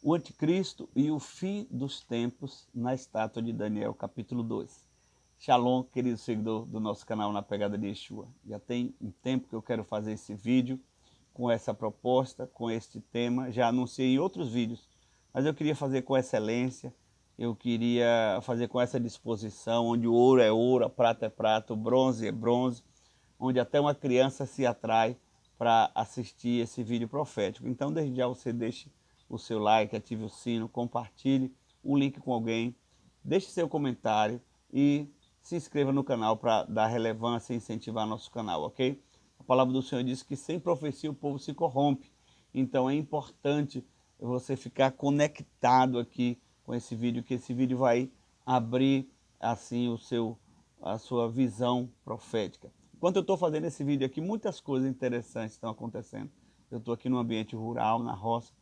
o anticristo e o fim dos tempos na estátua de Daniel, capítulo 2. Shalom, querido seguidor do nosso canal Na Pegada de Yeshua. Já tem um tempo que eu quero fazer esse vídeo com essa proposta, com este tema. Já anunciei em outros vídeos, mas eu queria fazer com excelência, eu queria fazer com essa disposição, onde o ouro é ouro, a prata é prata, o bronze é bronze, onde até uma criança se atrai para assistir esse vídeo profético. Então, desde já você deixe o seu like, ative o sino, compartilhe o link com alguém, deixe seu comentário e se inscreva no canal para dar relevância e incentivar nosso canal, ok? A palavra do Senhor diz que sem profecia o povo se corrompe. Então é importante você ficar conectado aqui com esse vídeo, que esse vídeo vai abrir assim a sua visão profética. Enquanto eu estou fazendo esse vídeo aqui, muitas coisas interessantes estão acontecendo. Eu estou aqui no ambiente rural, na roça,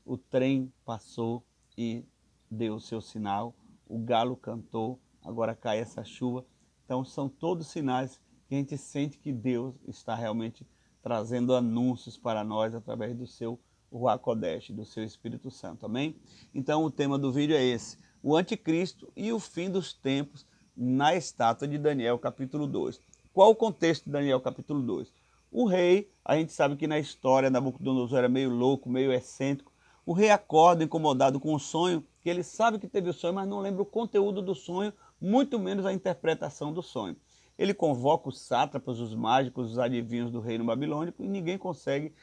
o trem passou e deu o seu sinal, o galo cantou, agora cai essa chuva. Então são todos sinais que a gente sente que Deus está realmente trazendo anúncios para nós através do seu Ruach Kodesh, do seu Espírito Santo, amém? Então o tema do vídeo é esse, o anticristo e o fim dos tempos na estátua de Daniel, capítulo 2. Qual o contexto de Daniel, capítulo 2? O rei, a gente sabe que na história Nabucodonosor era meio louco, meio excêntrico. O rei acorda incomodado com o sonho, que ele sabe que teve o sonho, mas não lembra o conteúdo do sonho, muito menos a interpretação do sonho. Ele convoca os sátrapas, os mágicos, os adivinhos do reino babilônico e ninguém consegue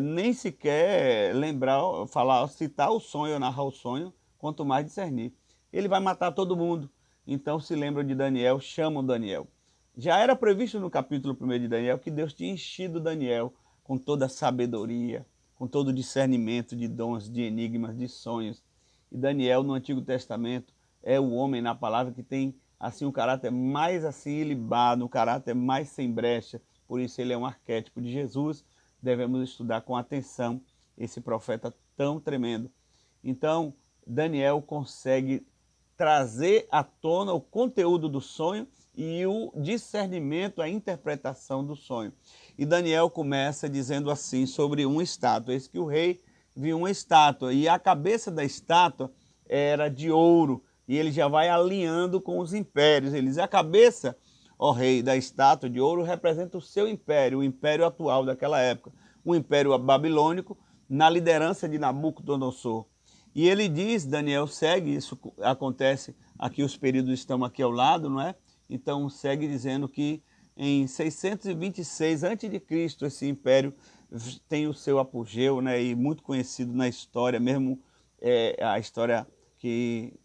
nem sequer lembrar, falar, citar o sonho ou narrar o sonho, quanto mais discernir. Ele vai matar todo mundo. Então se lembram de Daniel, chamam Daniel. Já era previsto no capítulo 1 de Daniel que Deus tinha enchido Daniel com toda a sabedoria, com todo o discernimento de dons, de enigmas, de sonhos. E Daniel, no Antigo Testamento, é o homem na palavra que tem assim um caráter mais assim ilibado, um caráter mais sem brecha. Por isso ele é um arquétipo de Jesus. Devemos estudar com atenção esse profeta tão tremendo. Então, Daniel consegue trazer à tona o conteúdo do sonho e o discernimento, a interpretação do sonho. E Daniel começa dizendo assim sobre uma estátua. Eis que o rei viu uma estátua e a cabeça da estátua era de ouro. E ele já vai alinhando com os impérios. Ele diz, a cabeça, ó rei, da estátua de ouro representa o seu império, o império atual daquela época. O império babilônico na liderança de Nabucodonosor. E ele diz, Daniel segue, isso acontece aqui, os períodos estão aqui ao lado, não é? Então segue dizendo que em 626 a.C. esse império tem o seu apogeu, né? E muito conhecido na história, mesmo a história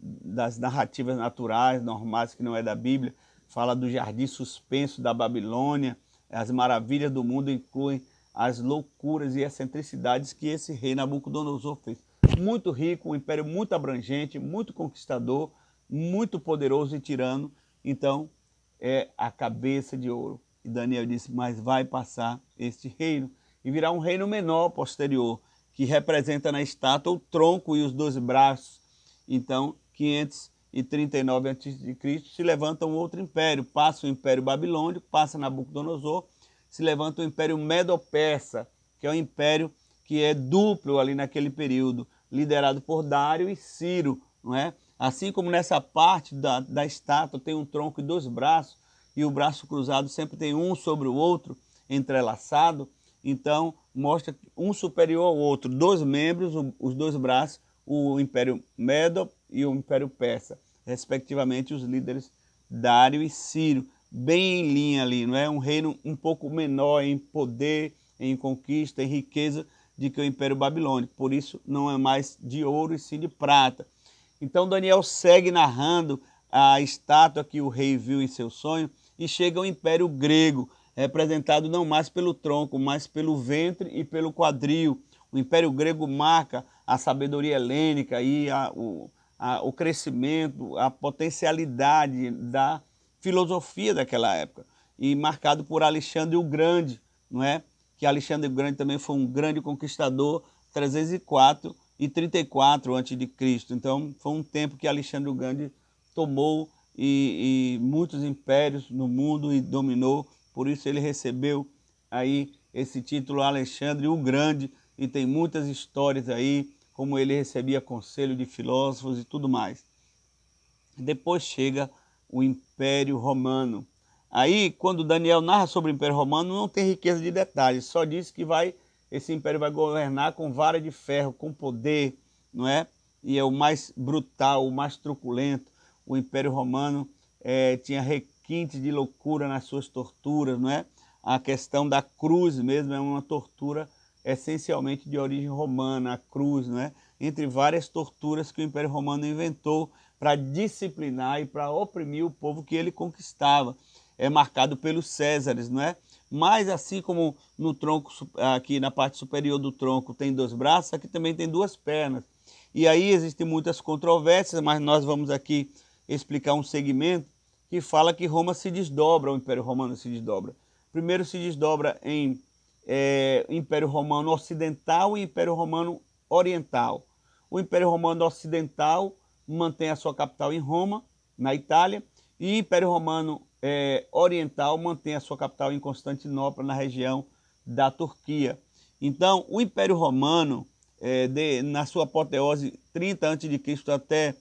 das narrativas naturais, normais, que não é da Bíblia, fala do jardim suspenso da Babilônia, as maravilhas do mundo incluem as loucuras e excentricidades que esse rei Nabucodonosor fez. Muito rico, um império muito abrangente, muito conquistador, muito poderoso e tirano. Então, é a cabeça de ouro. E Daniel disse, mas vai passar este reino e virá um reino menor posterior, que representa na estátua o tronco e os 12 braços. Então, 539 a.C., se levanta um outro império, passa o Império Babilônico, passa Nabucodonosor, se levanta o Império Medo-Persa, que é um império que é duplo ali naquele período, liderado por Dário e Ciro, não é? Assim como nessa parte da estátua tem um tronco e 2 braços, e o braço cruzado sempre tem um sobre o outro, entrelaçado, então mostra um superior ao outro, 2 membros, os 2 braços, o Império Medo e o Império Persa, respectivamente os líderes Dário e Ciro, bem em linha ali, não é? Um reino um pouco menor em poder, em conquista, em riqueza, de que o Império Babilônico, por isso não é mais de ouro e sim de prata. Então Daniel segue narrando a estátua que o rei viu em seu sonho e chega ao Império Grego, representado não mais pelo tronco, mas pelo ventre e pelo quadril. O Império Grego marca a sabedoria helênica e o crescimento, a potencialidade da filosofia daquela época. E marcado por Alexandre o Grande, não é? Que Alexandre o Grande também foi um grande conquistador, 304 e 34 a.C. Então foi um tempo que Alexandre o Grande tomou e muitos impérios no mundo e dominou, por isso ele recebeu aí esse título Alexandre o Grande, e tem muitas histórias aí, como ele recebia conselho de filósofos e tudo mais. Depois chega o Império Romano. Aí, quando Daniel narra sobre o Império Romano, não tem riqueza de detalhes, só diz que esse império vai governar com vara de ferro, com poder, não é? E é o mais brutal, o mais truculento. O Império Romano tinha requintes de loucura nas suas torturas, não é? A questão da cruz mesmo é uma tortura essencialmente de origem romana, a cruz, não é? Entre várias torturas que o Império Romano inventou para disciplinar e para oprimir o povo que ele conquistava. É marcado pelos Césares, não é? Mas assim como no tronco, aqui na parte superior do tronco tem 2 braços, aqui também tem 2 pernas. E aí existem muitas controvérsias, mas nós vamos aqui explicar um segmento que fala que Roma se desdobra, o Império Romano se desdobra. Primeiro se desdobra em Império Romano Ocidental e Império Romano Oriental. O Império Romano Ocidental mantém a sua capital em Roma, na Itália, e o Império Romano Oriental mantém a sua capital em Constantinopla, na região da Turquia. Então, o Império Romano, na sua apoteose 30 a.C. até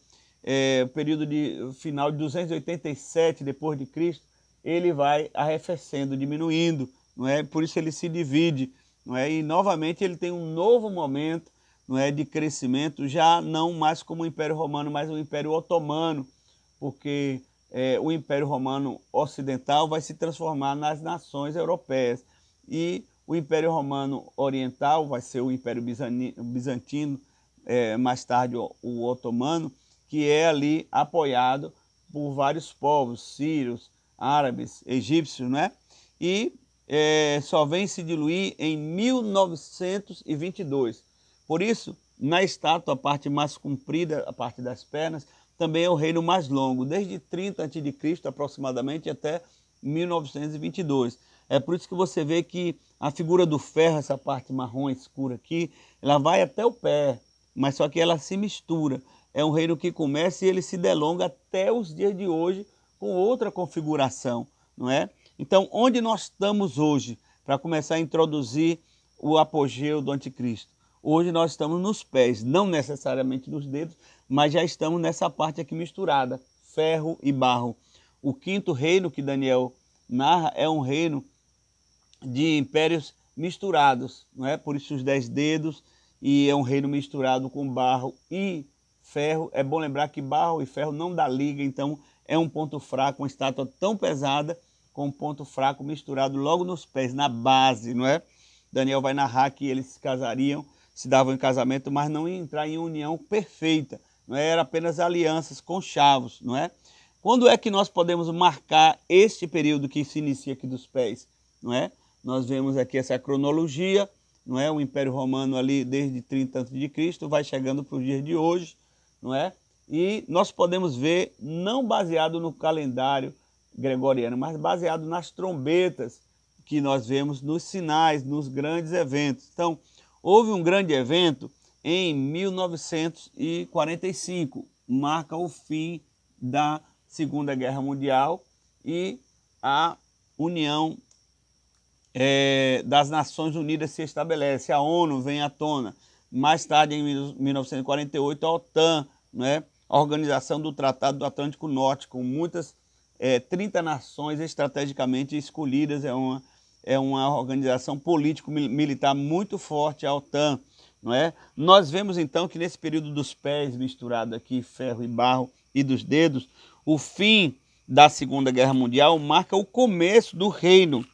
o período final de 287 depois de Cristo, ele vai arrefecendo, diminuindo, não é? Por isso ele se divide, não é? E novamente ele tem um novo momento, não é, de crescimento, já não mais como o Império Romano, mas o Império Otomano, porque o Império Romano Ocidental vai se transformar nas nações europeias e o Império Romano Oriental vai ser o Império Bizantino, mais tarde o Otomano, que é ali apoiado por vários povos, sírios, árabes, egípcios, né? E só vem se diluir em 1922. Por isso, na estátua, a parte mais comprida, a parte das pernas, também é o reino mais longo, desde 30 a.C. aproximadamente até 1922. É por isso que você vê que a figura do ferro, essa parte marrom escura aqui, ela vai até o pé, mas só que ela se mistura. É um reino que começa e ele se delonga até os dias de hoje com outra configuração, não é? Então, onde nós estamos hoje para começar a introduzir o apogeu do anticristo? Hoje nós estamos nos pés, não necessariamente nos dedos, mas já estamos nessa parte aqui misturada, ferro e barro. O 5º reino que Daniel narra é um reino de impérios misturados, não é? Por isso os 10 dedos, e é um reino misturado com barro e ferro. É bom lembrar que barro e ferro não dá liga, então é um ponto fraco, uma estátua tão pesada com um ponto fraco misturado logo nos pés, na base, não é? Daniel vai narrar que eles se casariam, se davam em casamento, mas não iam entrar em união perfeita, não é? Era apenas alianças, conchavos, não é? Quando é que nós podemos marcar este período que se inicia aqui dos pés, não é? Nós vemos aqui essa cronologia, não é? O Império Romano ali desde 30 a.C. vai chegando para os dias de hoje, não é? E nós podemos ver, não baseado no calendário gregoriano, mas baseado nas trombetas que nós vemos nos sinais, nos grandes eventos. Então, houve um grande evento em 1945, marca o fim da Segunda Guerra Mundial e a união das Nações Unidas se estabelece, a ONU vem à tona. Mais tarde, em 1948, a OTAN, né, a Organização do Tratado do Atlântico Norte, com muitas 30 nações estrategicamente escolhidas, é uma organização político-militar muito forte, a OTAN. Não é? Nós vemos então que nesse período dos pés, misturado aqui, ferro e barro, e dos dedos, o fim da Segunda Guerra Mundial marca o começo do reino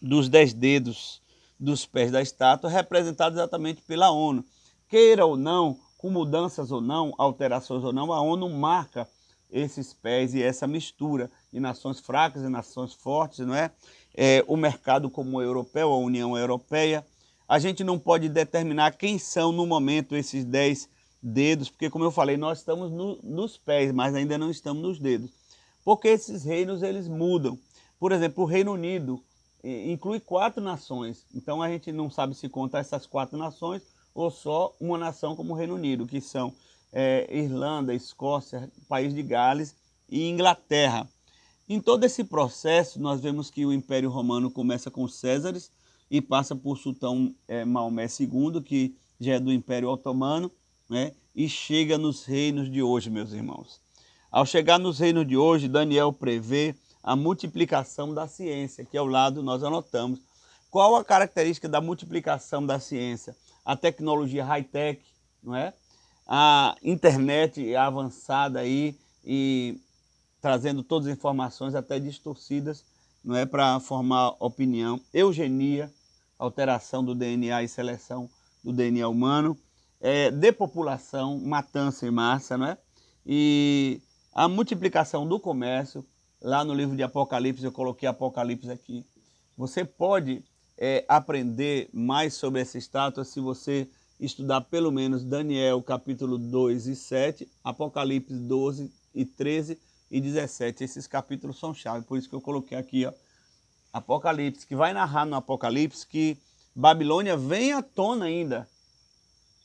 dos 10 dedos dos pés da estátua, representado exatamente pela ONU. Queira ou não, com mudanças ou não, alterações ou não, a ONU marca esses pés e essa mistura de nações fracas e nações fortes, não é? O mercado como o europeu, a União Europeia. A gente não pode determinar quem são no momento esses 10 dedos, porque como eu falei, nós estamos nos pés, mas ainda não estamos nos dedos. Porque esses reinos, eles mudam. Por exemplo, o Reino Unido inclui 4 nações, então a gente não sabe se conta essas 4 nações ou só uma nação como o Reino Unido, que são Irlanda, Escócia, País de Gales e Inglaterra. Em todo esse processo, nós vemos que o Império Romano começa com Césares e passa por Sultão Maomé II, que já é do Império Otomano, né? E chega nos reinos de hoje, meus irmãos. Ao chegar nos reinos de hoje, Daniel prevê a multiplicação da ciência, que ao lado nós anotamos. Qual a característica da multiplicação da ciência? A tecnologia high-tech, não é? A internet avançada aí e trazendo todas as informações até distorcidas, não é, para formar opinião. Eugenia, alteração do DNA e seleção do DNA humano, depopulação, matança em massa, não é? E a multiplicação do comércio, lá no livro de Apocalipse, eu coloquei Apocalipse aqui. Você pode aprender mais sobre essa estátua se você estudar pelo menos Daniel capítulo 2 e 7, Apocalipse 12 e 13 e 17. Esses capítulos são chave, por isso que eu coloquei aqui, ó, Apocalipse, que vai narrar no Apocalipse que Babilônia vem à tona ainda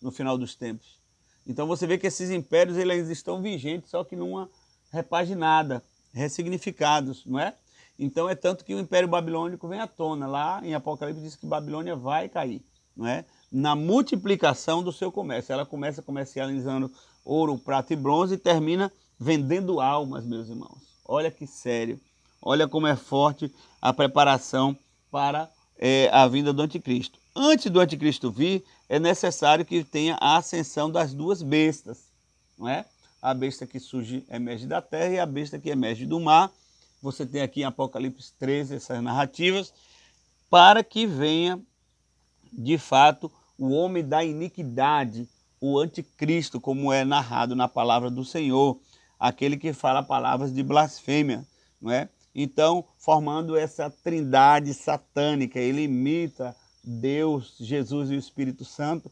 no final dos tempos. Então você vê que esses impérios eles estão vigentes, só que numa repaginada, ressignificados, não é? Então é tanto que o Império Babilônico vem à tona. Lá em Apocalipse diz que Babilônia vai cair, não é? Na multiplicação do seu comércio. Ela começa comercializando ouro, prata e bronze e termina vendendo almas, meus irmãos. Olha que sério. Olha como é forte a preparação para a vinda do anticristo. Antes do anticristo vir, é necessário que tenha a ascensão das duas bestas, não é? A besta que surge, emerge da terra e a besta que emerge do mar. Você tem aqui em Apocalipse 13 essas narrativas, para que venha, de fato, o homem da iniquidade, o anticristo, como é narrado na palavra do Senhor, aquele que fala palavras de blasfêmia, não é? Então, formando essa trindade satânica, ele imita Deus, Jesus e o Espírito Santo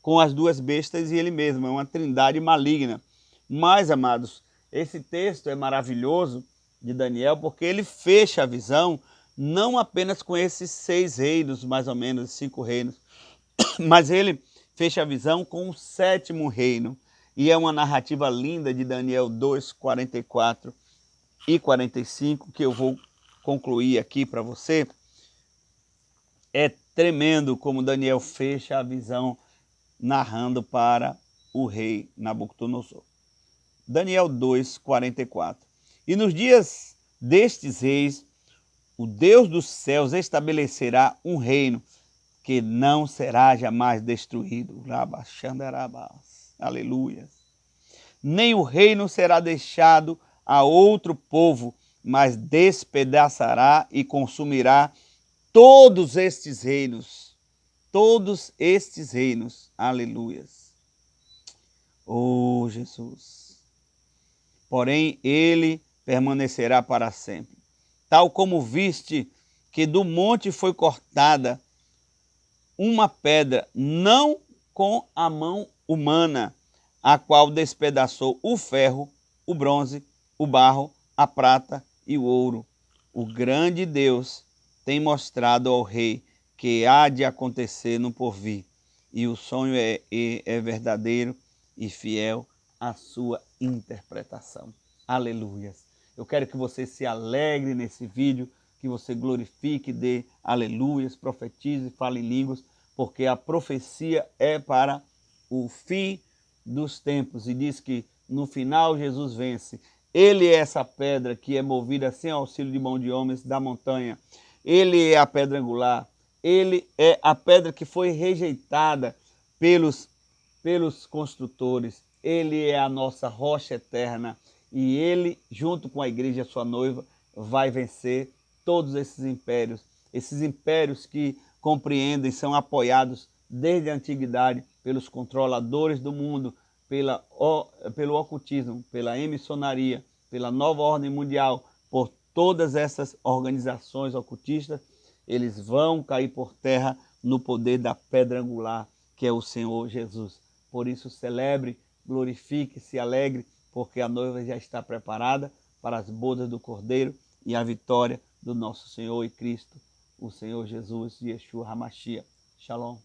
com as duas bestas e ele mesmo, é uma trindade maligna. Mas, amados, esse texto é maravilhoso de Daniel porque ele fecha a visão não apenas com esses 6 reinos, mais ou menos, 5 reinos, mas ele fecha a visão com o 7º reino. E é uma narrativa linda de Daniel 2, 44 e 45, que eu vou concluir aqui para você. É tremendo como Daniel fecha a visão narrando para o rei Nabucodonosor. Daniel 2, 44. E nos dias destes reis, o Deus dos céus estabelecerá um reino que não será jamais destruído. Aleluia. Nem o reino será deixado a outro povo, mas despedaçará e consumirá todos estes reinos. Todos estes reinos. Aleluias. Oh, Jesus. Porém, ele permanecerá para sempre. Tal como viste que do monte foi cortada uma pedra, não com a mão humana, a qual despedaçou o ferro, o bronze, o barro, a prata e o ouro. O grande Deus tem mostrado ao rei que há de acontecer no porvir, e o sonho é verdadeiro e fiel à sua interpretação. Aleluias. Eu quero que você se alegre nesse vídeo, que você glorifique, dê aleluias, profetize, fale em línguas, porque a profecia é para o fim dos tempos. E diz que no final Jesus vence. Ele é essa pedra que é movida sem auxílio de mão de homens da montanha. Ele é a pedra angular. Ele é a pedra que foi rejeitada pelos construtores. Ele é a nossa rocha eterna. E ele, junto com a igreja, sua noiva, vai vencer todos esses impérios que compreendem, são apoiados desde a antiguidade pelos controladores do mundo, pelo ocultismo, pela emissionaria, pela nova ordem mundial, por todas essas organizações ocultistas. Eles vão cair por terra no poder da pedra angular, que é o Senhor Jesus. Por isso, celebre, glorifique, se alegre, porque a noiva já está preparada para as bodas do Cordeiro e a vitória do nosso Senhor e Cristo, o Senhor Jesus, Yeshua HaMashiach. Shalom.